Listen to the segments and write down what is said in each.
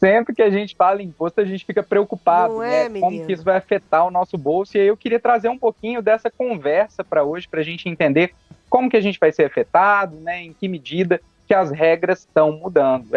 Sempre que a gente fala em imposto, a gente fica preocupado, Não né? é, Como que isso menino? vai afetar o nosso bolso? E aí eu queria trazer um pouquinho dessa conversa para hoje, para a gente entender como que a gente vai ser afetado, né? Em que medida que as regras estão mudando.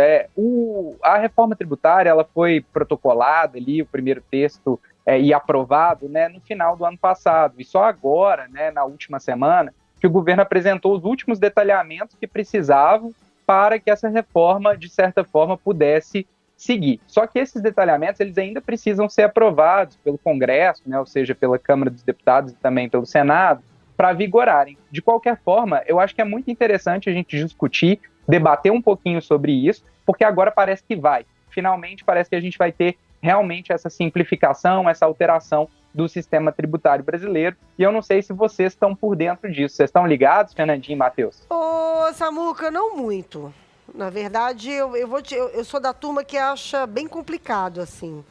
A reforma tributária, ela foi protocolada ali, o primeiro texto e aprovado, né? No final do ano passado. E só agora, né? Na última semana, que o governo apresentou os últimos detalhamentos que precisavam para que essa reforma, de certa forma, pudesse seguir. Só que esses detalhamentos eles ainda precisam ser aprovados pelo Congresso, né, ou seja, pela Câmara dos Deputados e também pelo Senado, para vigorarem. De qualquer forma, eu acho que é muito interessante a gente discutir, debater um pouquinho sobre isso, porque agora parece que vai. Finalmente, parece que a gente vai ter realmente essa simplificação, essa alteração do sistema tributário brasileiro. E eu não sei se vocês estão por dentro disso. Vocês estão ligados, Fernandinho e Matheus? Ô, Samuca, não muito. Na verdade, eu sou da turma que acha bem complicado, assim.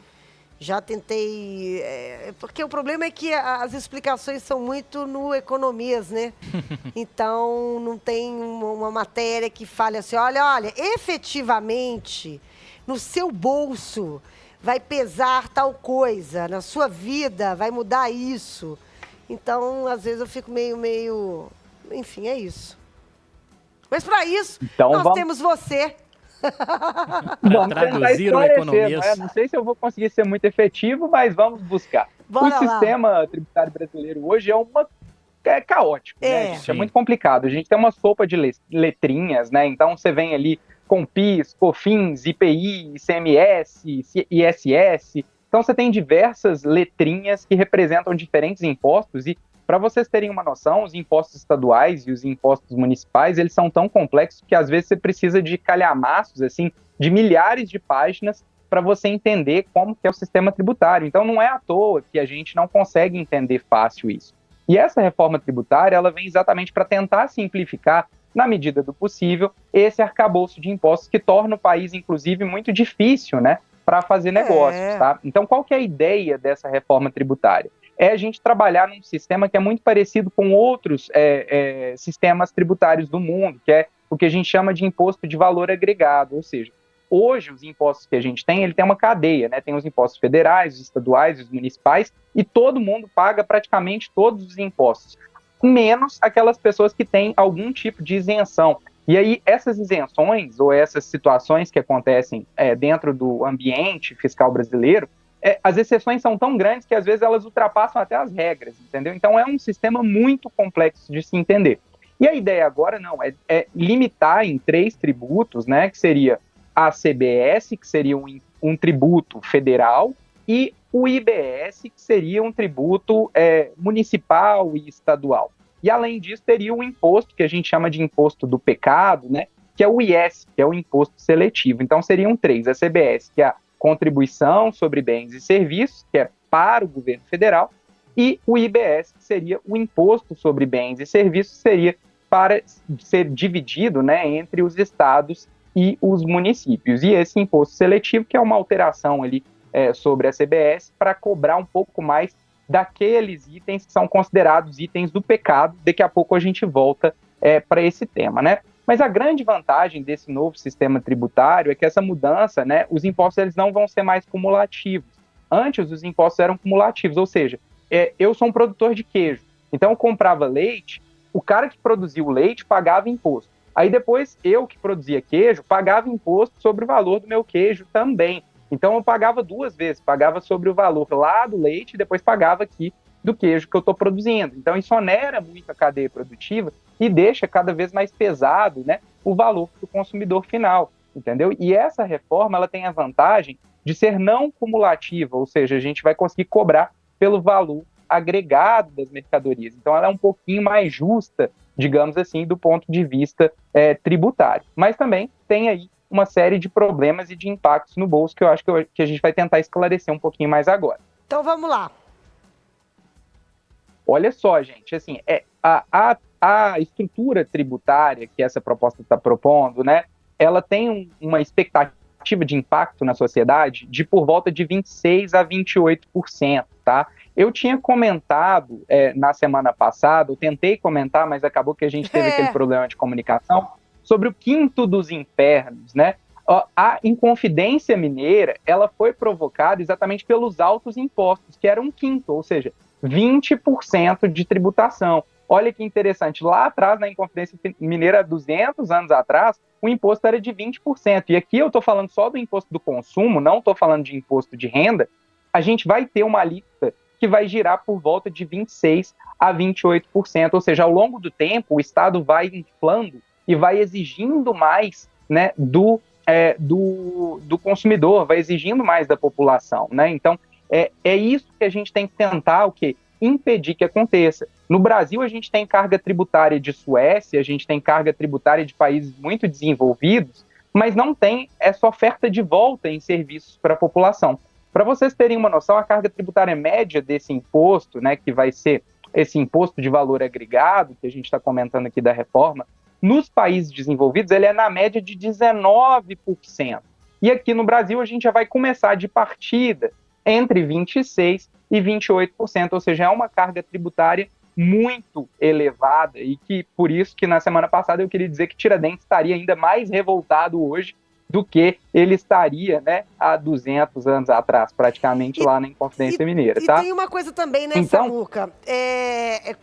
Já tentei. Porque o problema é que as explicações são muito no economias, né? Então, não tem uma matéria que fale assim: olha, efetivamente, no seu bolso vai pesar tal coisa, na sua vida vai mudar isso. Então, às vezes eu fico meio. Enfim, é isso. Mas para isso, Então nós vamos temos você. Para Vamos tentar traduzir o esclarecer, não é? economês. Não sei se eu vou conseguir ser muito efetivo, mas vamos buscar. O Bora lá. sistema tributário brasileiro hoje é caótico, né, É. gente? É Sim. muito complicado. A gente tem uma sopa de letrinhas, né? Então você vem ali com PIS, COFINS, IPI, ICMS, ISS. Então você tem diversas letrinhas que representam diferentes impostos e para vocês terem uma noção, os impostos estaduais e os impostos municipais, eles são tão complexos que às vezes você precisa de calhamaços assim de milhares de páginas para você entender como que é o sistema tributário. Então não é à toa que a gente não consegue entender fácil isso. E essa reforma tributária, ela vem exatamente para tentar simplificar, na medida do possível, esse arcabouço de impostos que torna o país, inclusive, muito difícil, né, para fazer negócios, É. tá? Então, qual que é a ideia dessa reforma tributária? É a gente trabalhar num sistema que é muito parecido com outros sistemas tributários do mundo, que é o que a gente chama de imposto de valor agregado, ou seja, hoje os impostos que a gente tem, ele tem uma cadeia, né? Tem os impostos federais, os estaduais, os municipais, e todo mundo paga praticamente todos os impostos, menos aquelas pessoas que têm algum tipo de isenção. E aí, essas isenções ou essas situações que acontecem dentro do ambiente fiscal brasileiro, as exceções são tão grandes que às vezes elas ultrapassam até as regras, entendeu? Então é um sistema muito complexo de se entender. E a ideia agora não é limitar em 3 tributos, né? Que seria a CBS, que seria um tributo federal, e o IBS, que seria um tributo municipal e estadual. E além disso, teria o imposto que a gente chama de imposto do pecado, né? Que é o IS, que é o imposto seletivo. Então seriam 3: a CBS, que é a contribuição sobre bens e serviços, que é para o governo federal, e o IBS, que seria o imposto sobre bens e serviços, seria para ser dividido, né, entre os estados e os municípios. E esse imposto seletivo, que é uma alteração ali sobre a CBS, para cobrar um pouco mais daqueles itens que são considerados itens do pecado. Daqui a pouco a gente volta para esse tema, né? Mas a grande vantagem desse novo sistema tributário é que essa mudança, né, os impostos eles não vão ser mais cumulativos. Antes, os impostos eram cumulativos, ou seja, eu sou um produtor de queijo, então eu comprava leite, o cara que produzia o leite pagava imposto. Aí depois, eu que produzia queijo, pagava imposto sobre o valor do meu queijo também. Então eu pagava 2 vezes, pagava sobre o valor lá do leite e depois pagava aqui do queijo que eu estou produzindo. Então isso onera muito a cadeia produtiva e deixa cada vez mais pesado, né, o valor para o consumidor final, entendeu? E essa reforma ela tem a vantagem de ser não cumulativa, ou seja, a gente vai conseguir cobrar pelo valor agregado das mercadorias. Então ela é um pouquinho mais justa, digamos assim, do ponto de vista tributário. Mas também tem aí uma série de problemas e de impactos no bolso que eu acho que a gente vai tentar esclarecer um pouquinho mais agora. Então vamos lá. Olha só, gente, assim, a estrutura tributária que essa proposta está propondo, né, ela tem uma expectativa de impacto na sociedade de por volta de 26 a 28%, tá? Eu tinha comentado na semana passada, eu tentei comentar, mas acabou que a gente teve aquele problema de comunicação, sobre o quinto dos infernos, né? a Inconfidência Mineira, ela foi provocada exatamente pelos altos impostos, que eram um quinto, ou seja, 20% de tributação. Olha que interessante, lá atrás, na Inconfidência Mineira, 200 anos atrás, o imposto era de 20%. E aqui eu estou falando só do imposto do consumo, não estou falando de imposto de renda. A gente vai ter uma alíquota que vai girar por volta de 26% a 28%. Ou seja, ao longo do tempo, o Estado vai inflando e vai exigindo mais, né, do consumidor, vai exigindo mais da população, né? Então, é isso que a gente tem que tentar, o quê? Impedir que aconteça. No Brasil, a gente tem carga tributária de Suécia, a gente tem carga tributária de países muito desenvolvidos, mas não tem essa oferta de volta em serviços para a população. Para vocês terem uma noção, a carga tributária média desse imposto, né, que vai ser esse imposto de valor agregado, que a gente está comentando aqui da reforma, nos países desenvolvidos, ele é na média de 19%. E aqui no Brasil, a gente já vai começar de partida entre 26% e 28%, ou seja, é uma carga tributária muito elevada e que, por isso que na semana passada eu queria dizer que Tiradentes estaria ainda mais revoltado hoje do que ele estaria, né, há 200 anos atrás, praticamente, lá na Inconfidência Mineira, tá? E tem uma coisa também, né, então, Samuca?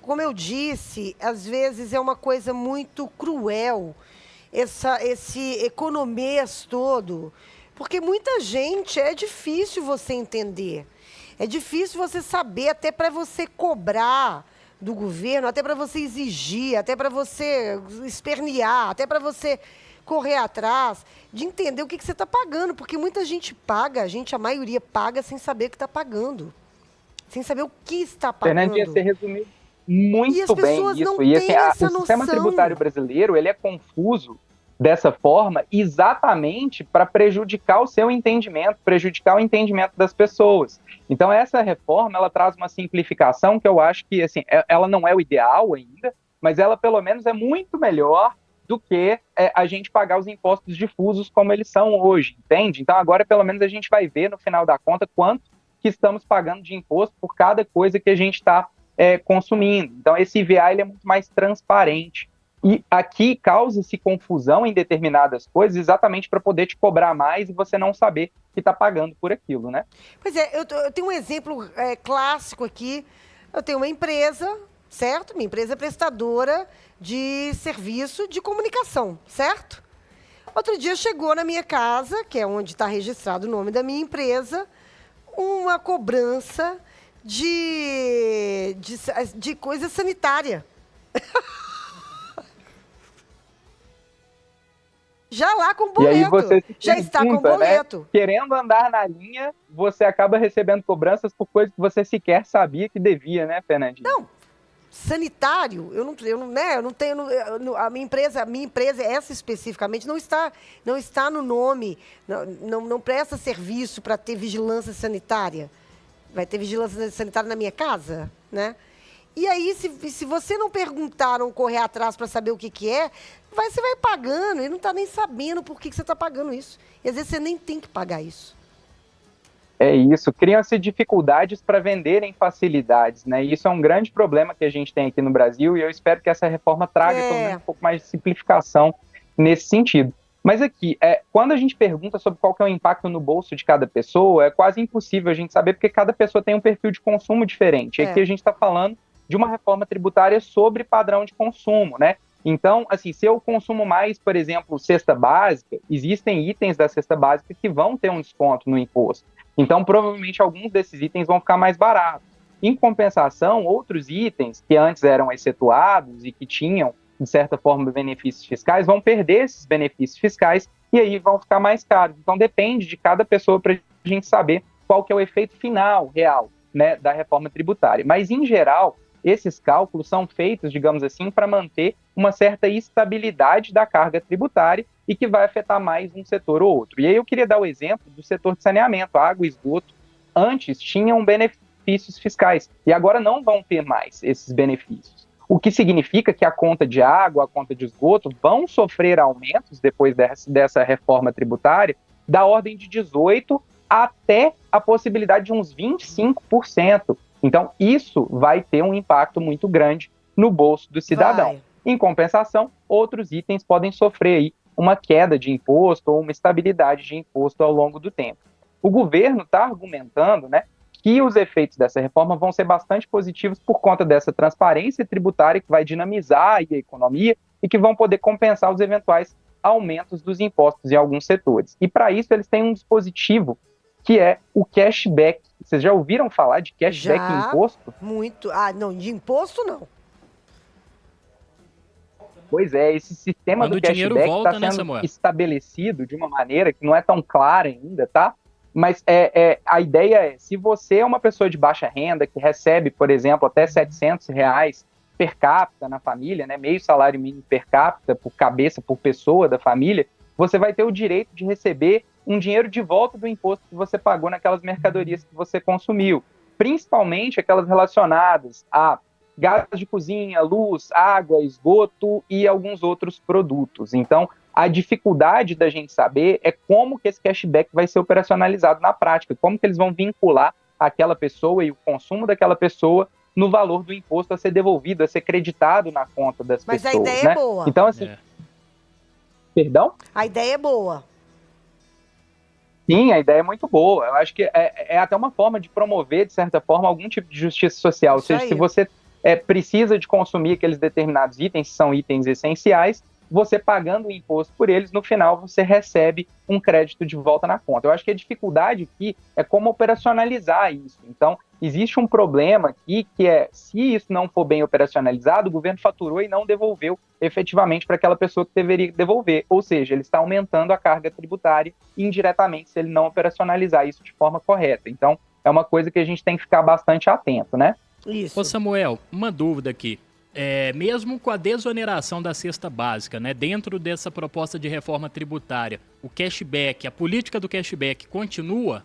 Como eu disse, às vezes é uma coisa muito cruel esse economês todo, porque muita gente, é difícil você entender, é difícil você saber, até para você cobrar do governo, até para você exigir, até para você espernear, até para você correr atrás, de entender o que você está pagando, porque muita gente paga, a maioria paga sem saber o que está pagando, sem saber o que está pagando. Fernandinha, você resumiu muito bem isso. E assim, o sistema tributário brasileiro, ele é confuso dessa forma exatamente para prejudicar o seu entendimento, prejudicar o entendimento das pessoas. Então, essa reforma, ela traz uma simplificação que eu acho que, assim, ela não é o ideal ainda, mas ela, pelo menos, é muito melhor do que a gente pagar os impostos difusos como eles são hoje, entende? Então, agora, pelo menos, a gente vai ver, no final da conta, quanto que estamos pagando de imposto por cada coisa que a gente está consumindo. Então, esse IVA, ele é muito mais transparente. E aqui causa-se confusão em determinadas coisas exatamente para poder te cobrar mais e você não saber que está pagando por aquilo, né? Pois é, eu tenho um exemplo clássico aqui. Eu tenho uma empresa, certo? Minha empresa é prestadora de serviço de comunicação, certo? Outro dia chegou na minha casa, que é onde está registrado o nome da minha empresa, uma cobrança de coisa sanitária. Já lá com boleto. E aí você já está com boleto. Né? Querendo andar na linha, você acaba recebendo cobranças por coisas que você sequer sabia que devia, né, Fernandinho? Não, sanitário, eu não tenho, a minha empresa, essa especificamente, não está no nome, não presta serviço para ter vigilância sanitária. Vai ter vigilância sanitária na minha casa, né? E aí, se você não perguntar ou correr atrás para saber o que é, você vai pagando e não está nem sabendo por que você está pagando isso. E às vezes você nem tem que pagar isso. É isso, criam-se dificuldades para venderem facilidades, né? E isso é um grande problema que a gente tem aqui no Brasil e eu espero que essa reforma traga pelo menos um pouco mais de simplificação nesse sentido. Mas aqui, quando a gente pergunta sobre qual que é o impacto no bolso de cada pessoa, é quase impossível a gente saber porque cada pessoa tem um perfil de consumo diferente. Aqui a gente está falando de uma reforma tributária sobre padrão de consumo, né? Então, assim, se eu consumo mais, por exemplo, cesta básica, existem itens da cesta básica que vão ter um desconto no imposto. Então, provavelmente, alguns desses itens vão ficar mais baratos. Em compensação, outros itens que antes eram excetuados e que tinham, de certa forma, benefícios fiscais, vão perder esses benefícios fiscais e aí vão ficar mais caros. Então, depende de cada pessoa para a gente saber qual que é o efeito final, real, né, da reforma tributária. Mas, em geral, esses cálculos são feitos, digamos assim, para manter uma certa estabilidade da carga tributária e que vai afetar mais um setor ou outro. E aí eu queria dar o exemplo do setor de saneamento. Água e esgoto antes tinham benefícios fiscais e agora não vão ter mais esses benefícios. O que significa que a conta de água, a conta de esgoto vão sofrer aumentos depois dessa reforma tributária da ordem de 18% até a possibilidade de uns 25%. Então, isso vai ter um impacto muito grande no bolso do cidadão. Em compensação, outros itens podem sofrer aí uma queda de imposto ou uma estabilidade de imposto ao longo do tempo. O governo está argumentando, né, que os efeitos dessa reforma vão ser bastante positivos por conta dessa transparência tributária que vai dinamizar a economia e que vão poder compensar os eventuais aumentos dos impostos em alguns setores. E para isso eles têm um dispositivo que é o cashback. Vocês já ouviram falar de cashback em imposto? Muito. Ah, não, de imposto não. Pois é, esse sistema Quando do cashback está sendo estabelecido de uma maneira que não é tão clara ainda, tá? Mas a ideia é, se você é uma pessoa de baixa renda que recebe, por exemplo, até R$ 700 per capita na família, né, meio salário mínimo per capita por cabeça, por pessoa da família, você vai ter o direito de receber um dinheiro de volta do imposto que você pagou naquelas mercadorias que você consumiu, principalmente aquelas relacionadas a gás de cozinha, luz, água, esgoto e alguns outros produtos. Então, a dificuldade da gente saber é como que esse cashback vai ser operacionalizado na prática, como que eles vão vincular aquela pessoa e o consumo daquela pessoa no valor do imposto a ser devolvido, a ser creditado na conta das pessoas. Mas a ideia é boa. Então, assim... Perdão? A ideia é boa. Sim, a ideia é muito boa. Eu acho que é até uma forma de promover, de certa forma, algum tipo de justiça social. Ou seja, se você precisa de consumir aqueles determinados itens, que são itens essenciais, você pagando o imposto por eles, no final você recebe um crédito de volta na conta. Eu acho que a dificuldade aqui é como operacionalizar isso. Então, existe um problema aqui que é, se isso não for bem operacionalizado, o governo faturou e não devolveu efetivamente para aquela pessoa que deveria devolver. Ou seja, ele está aumentando a carga tributária indiretamente se ele não operacionalizar isso de forma correta. Então, é uma coisa que a gente tem que ficar bastante atento, né? Isso. Ô Samuel, uma dúvida aqui. Mesmo com a desoneração da cesta básica, né, dentro dessa proposta de reforma tributária, o cashback, a política do cashback continua?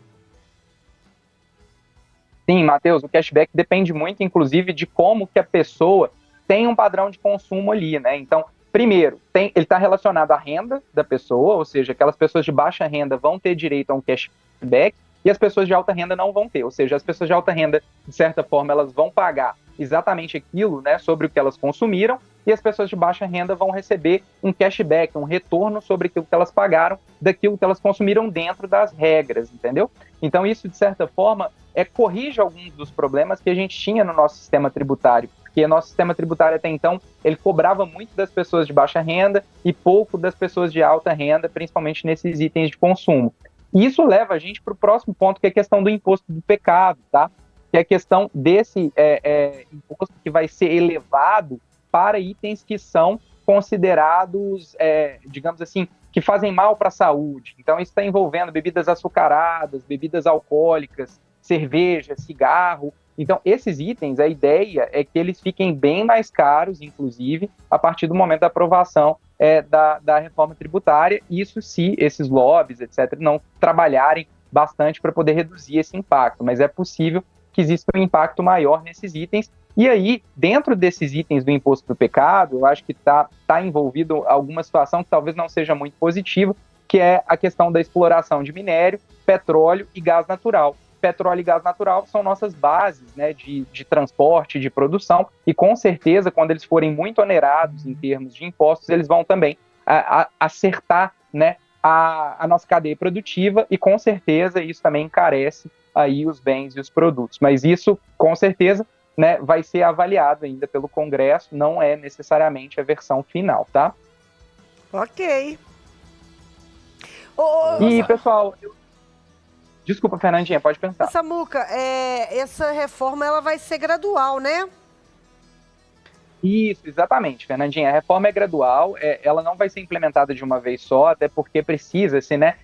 Sim, Matheus, o cashback depende muito, inclusive, de como que a pessoa tem um padrão de consumo ali, né? Então, primeiro, ele está relacionado à renda da pessoa, ou seja, aquelas pessoas de baixa renda vão ter direito a um cashback e as pessoas de alta renda não vão ter. Ou seja, as pessoas de alta renda, de certa forma, elas vão pagar exatamente aquilo, né, sobre o que elas consumiram, e as pessoas de baixa renda vão receber um cashback, um retorno sobre aquilo que elas pagaram, daquilo que elas consumiram dentro das regras, entendeu? Então isso, de certa forma, corrige alguns dos problemas que a gente tinha no nosso sistema tributário, porque nosso sistema tributário até então, ele cobrava muito das pessoas de baixa renda e pouco das pessoas de alta renda, principalmente nesses itens de consumo. E isso leva a gente para o próximo ponto, que é a questão do imposto do pecado, tá? Que é a questão desse imposto que vai ser elevado para itens que são considerados, digamos assim, que fazem mal para a saúde. Então, isso está envolvendo bebidas açucaradas, bebidas alcoólicas, cerveja, cigarro. Então, esses itens, a ideia é que eles fiquem bem mais caros, inclusive, a partir do momento da aprovação da reforma tributária, isso se esses lobbies, etc., não trabalharem bastante para poder reduzir esse impacto, mas é possível que exista um impacto maior nesses itens. E aí, dentro desses itens do imposto do pecado, eu acho que está envolvido alguma situação que talvez não seja muito positiva, que é a questão da exploração de minério, petróleo e gás natural. Petróleo e gás natural são nossas bases, né, de transporte, de produção, e com certeza, quando eles forem muito onerados em termos de impostos, eles vão também acertar, né, a nossa cadeia produtiva, e com certeza isso também encarece aí os bens e os produtos. Mas isso, com certeza, né, vai ser avaliado ainda pelo Congresso, não é necessariamente a versão final, tá? Ok. E, pessoal... Desculpa, Fernandinha, pode pensar. Samuca, essa reforma ela vai ser gradual, né? Isso, exatamente, Fernandinha. A reforma é gradual, ela não vai ser implementada de uma vez só, até porque precisa-se, né,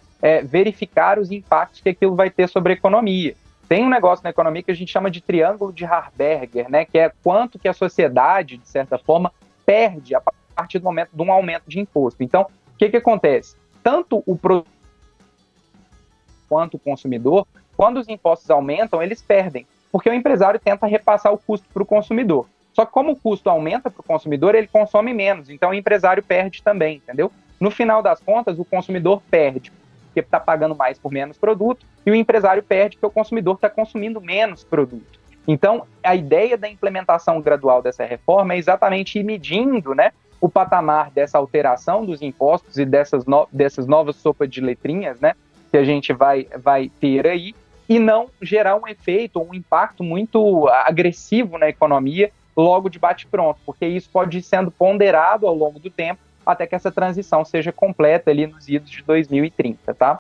verificar os impactos que aquilo vai ter sobre a economia. Tem um negócio na economia que a gente chama de triângulo de Harberger, né, que é quanto que a sociedade, de certa forma, perde a partir do momento de um aumento de imposto. Então, o que acontece? Tanto o produtor quanto o consumidor, quando os impostos aumentam, eles perdem, porque o empresário tenta repassar o custo para o consumidor. Só que como o custo aumenta para o consumidor, ele consome menos, então o empresário perde também, entendeu? No final das contas, o consumidor perde, porque está pagando mais por menos produto, e o empresário perde porque o consumidor está consumindo menos produto. Então, a ideia da implementação gradual dessa reforma é exatamente ir medindo, né, o patamar dessa alteração dos impostos e dessas novas sopas de letrinhas, né, que a gente vai ter aí, e não gerar um efeito, um impacto muito agressivo na economia logo de bate-pronto, porque isso pode ir sendo ponderado ao longo do tempo até que essa transição seja completa ali nos idos de 2030, tá?